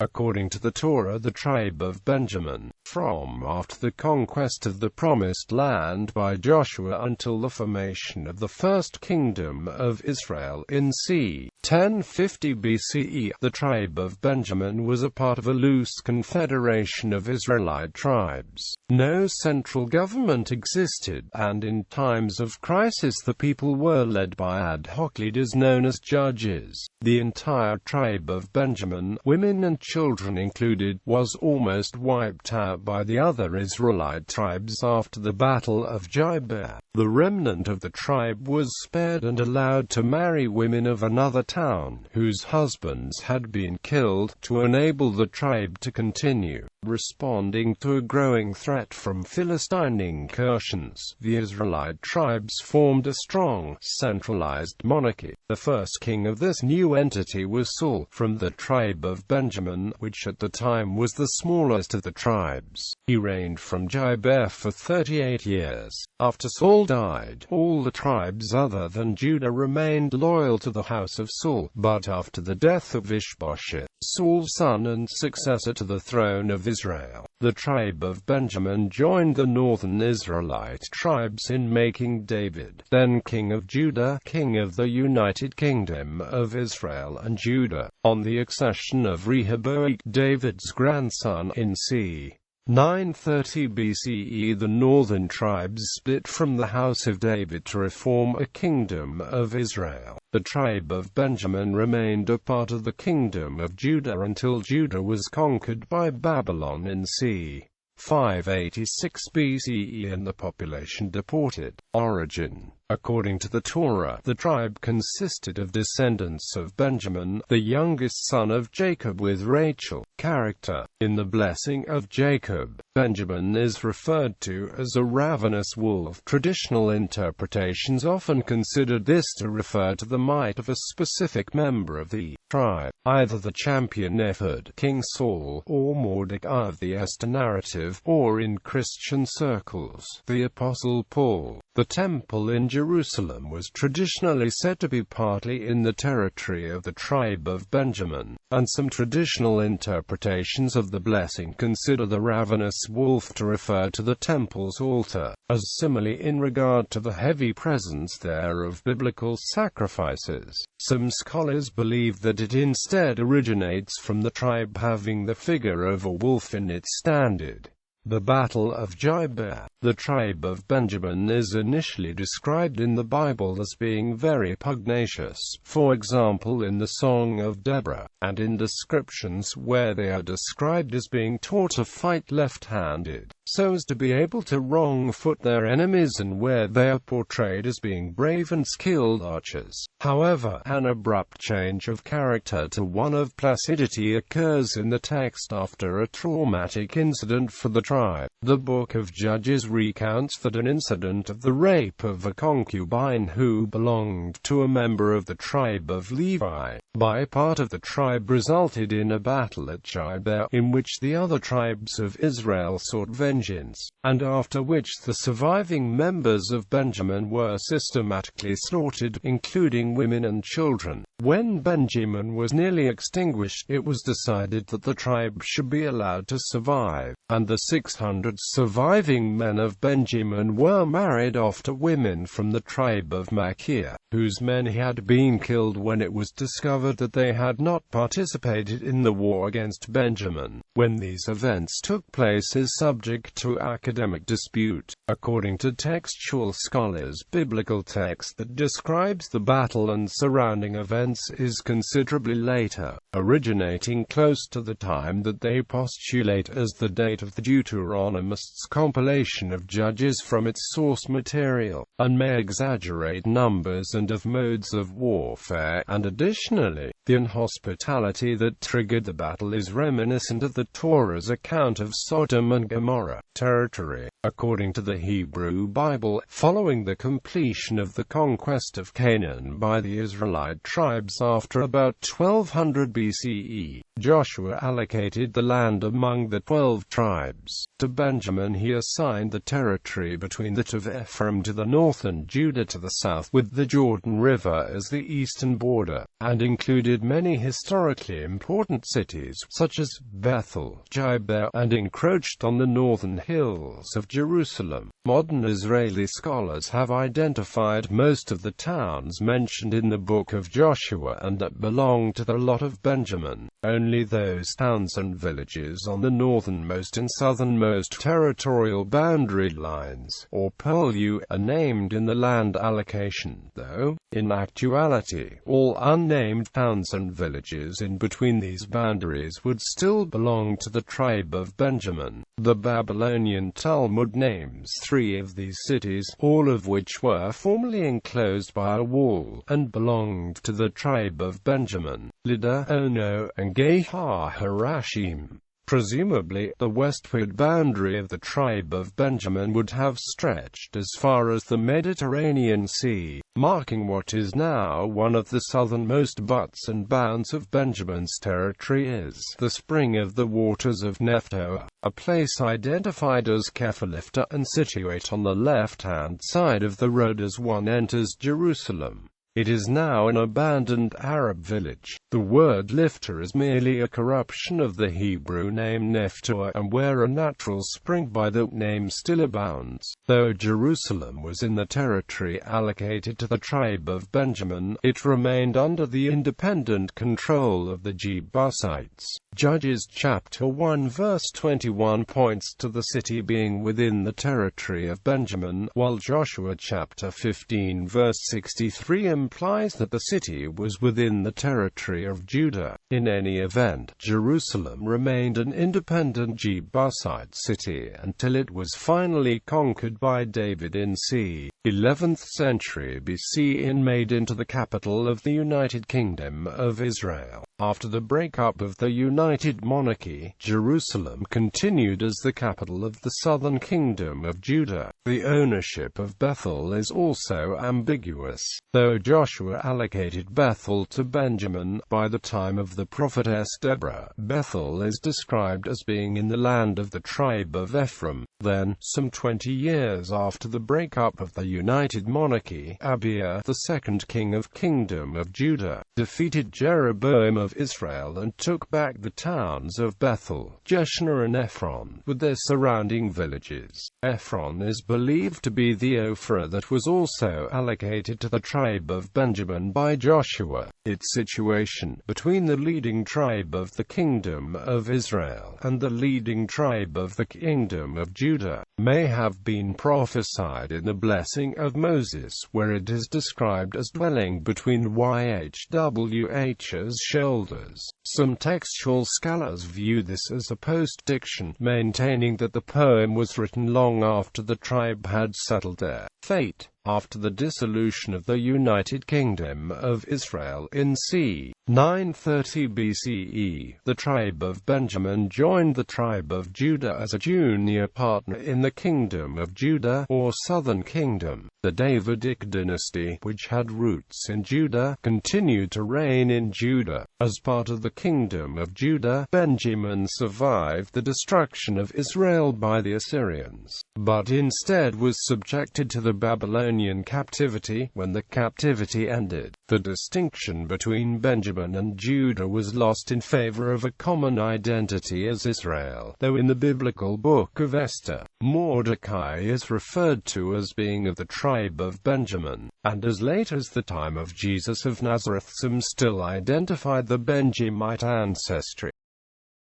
According to the Torah, the tribe of Benjamin, from after the conquest of the Promised Land by Joshua until the formation of the First Kingdom of Israel in c. 1050 BCE, the tribe of Benjamin was a part of a loose confederation of Israelite tribes. No central government existed, and in times of crisis the people were led by ad hoc leaders known as judges. The entire tribe of Benjamin, women and children included, was almost wiped out by the other Israelite tribes after the Battle of Gibeah. The remnant of the tribe was spared and allowed to marry women of another town, whose husbands had been killed, to enable the tribe to continue. Responding to a growing threat from Philistine incursions, the Israelite tribes formed a strong, centralized monarchy. The first king of this new entity was Saul, from the tribe of Benjamin, which at the time was the smallest of the tribes. He reigned from Gibeah for 38 years. After Saul died, all the tribes other than Judah remained loyal to the house of Saul, but after the death of Ishbosheth, Saul's son and successor to the throne of Israel, the tribe of Benjamin joined the northern Israelite tribes in making David, then king of Judah, king of the United Kingdom of Israel and Judah. On the accession of Rehoboam, David's grandson, in c. 930 BCE, the northern tribes split from the house of David to reform a kingdom of Israel. The tribe of Benjamin remained a part of the kingdom of Judah until Judah was conquered by Babylon in c. 586 BCE and the population deported. Origin. According to the Torah, the tribe consisted of descendants of Benjamin, the youngest son of Jacob with Rachel. Character. In the blessing of Jacob, Benjamin is referred to as a ravenous wolf. Traditional interpretations often considered this to refer to the might of a specific member of the tribe, either the champion Ephod, King Saul, or Mordecai of the Esther narrative, or in Christian circles, the Apostle Paul. The temple in Jerusalem was traditionally said to be partly in the territory of the tribe of Benjamin, and some traditional interpretations of the blessing consider the ravenous wolf to refer to the temple's altar, as similarly in regard to the heavy presence there of biblical sacrifices. Some scholars believe that it instead originates from the tribe having the figure of a wolf in its standard. The Battle of Gibeah. The tribe of Benjamin is initially described in the Bible as being very pugnacious, for example in the Song of Deborah, and in descriptions where they are described as being taught to fight left-handed, so as to be able to wrong-foot their enemies, and where they are portrayed as being brave and skilled archers. However, an abrupt change of character to one of placidity occurs in the text after a traumatic incident for the tribe. The Book of Judges recounts that an incident of the rape of a concubine who belonged to a member of the tribe of Levi by part of the tribe resulted in a battle at Gibeah, in which the other tribes of Israel sought vengeance, and after which the surviving members of Benjamin were systematically slaughtered, including women and children. When Benjamin was nearly extinguished, it was decided that the tribe should be allowed to survive, and the 600 surviving men of Benjamin were married off to women from the tribe of Machir, whose men had been killed when it was discovered that they had not participated in the war against Benjamin. When these events took place is subject to academic dispute. According to textual scholars, biblical text that describes the battle and surrounding events is considerably later, originating close to the time that they postulate as the date of the Deuteronomists' compilation of Judges from its source material, and may exaggerate numbers and of modes of warfare, and additionally, the inhospitality that triggered the battle is reminiscent of the Torah's account of Sodom and Gomorrah territory. According to the Hebrew Bible, following the completion of the conquest of Canaan by the Israelite tribes, tribes after about 1200 BCE. Joshua allocated the land among the 12 tribes. To Benjamin he assigned the territory between that of Ephraim to the north and Judah to the south, with the Jordan River as the eastern border, and included many historically important cities, such as Bethel, Gibeah, and encroached on the northern hills of Jerusalem. Modern Israeli scholars have identified most of the towns mentioned in the book of Joshua and that belong to the lot of Benjamin. Only those towns and villages on the northernmost and southernmost territorial boundary lines, or purlieu, are named in the land allocation, though, in actuality, all unnamed towns and villages in between these boundaries would still belong to the tribe of Benjamin. The Babylonian Talmud names 3 of these cities, all of which were formerly enclosed by a wall, and belonged to the tribe of Benjamin: Lida, Ono, and Gehar-Harashim. Presumably, the westward boundary of the tribe of Benjamin would have stretched as far as the Mediterranean Sea, marking what is now one of the southernmost butts and bounds of Benjamin's territory is the spring of the waters of Nephtoah, a place identified as Kephalifta and situate on the left-hand side of the road as one enters Jerusalem. It is now an abandoned Arab village. The word Lifta is merely a corruption of the Hebrew name Nephtoah, and where a natural spring by that name still abounds. Though Jerusalem was in the territory allocated to the tribe of Benjamin, it remained under the independent control of the Jebusites. Judges chapter 1 verse 21 points to the city being within the territory of Benjamin, while Joshua chapter 15 verse 63 implies that the city was within the territory of Judah. In any event, Jerusalem remained an independent Jebusite city until it was finally conquered by David in c. 11th century BC and made into the capital of the United Kingdom of Israel. After the breakup of the United Monarchy, Jerusalem continued as the capital of the southern kingdom of Judah. The ownership of Bethel is also ambiguous. Though Joshua allocated Bethel to Benjamin, by the time of the prophetess Deborah, Bethel is described as being in the land of the tribe of Ephraim. Then, some 20 years after the breakup of the United Monarchy, Abiah, the second king of Kingdom of Judah, defeated Jeroboam of Israel and took back the towns of Bethel, Jeshna and Ephron, with their surrounding villages. Ephron is believed to be the Ophrah that was also allocated to the tribe of Benjamin by Joshua. Its situation between the leading tribe of the Kingdom of Israel and the leading tribe of the Kingdom of Judah may have been prophesied in the blessing of Moses, where it is described as dwelling between YHWH's shoulders. Some textual scholars view this as a post-diction, maintaining that the poem was written long after the tribe had settled their fate. After the dissolution of the United Kingdom of Israel in c. 930 BCE, the tribe of Benjamin joined the tribe of Judah as a junior partner in the Kingdom of Judah, or Southern Kingdom. The Davidic dynasty, which had roots in Judah, continued to reign in Judah. As part of the Kingdom of Judah, Benjamin survived the destruction of Israel by the Assyrians, but instead was subjected to the Babylonian captivity. When the captivity ended, the distinction between Benjamin and Judah was lost in favor of a common identity as Israel, though in the biblical book of Esther, Mordecai is referred to as being of the tribe of Benjamin, and as late as the time of Jesus of Nazareth some still identified the Benjamite ancestry.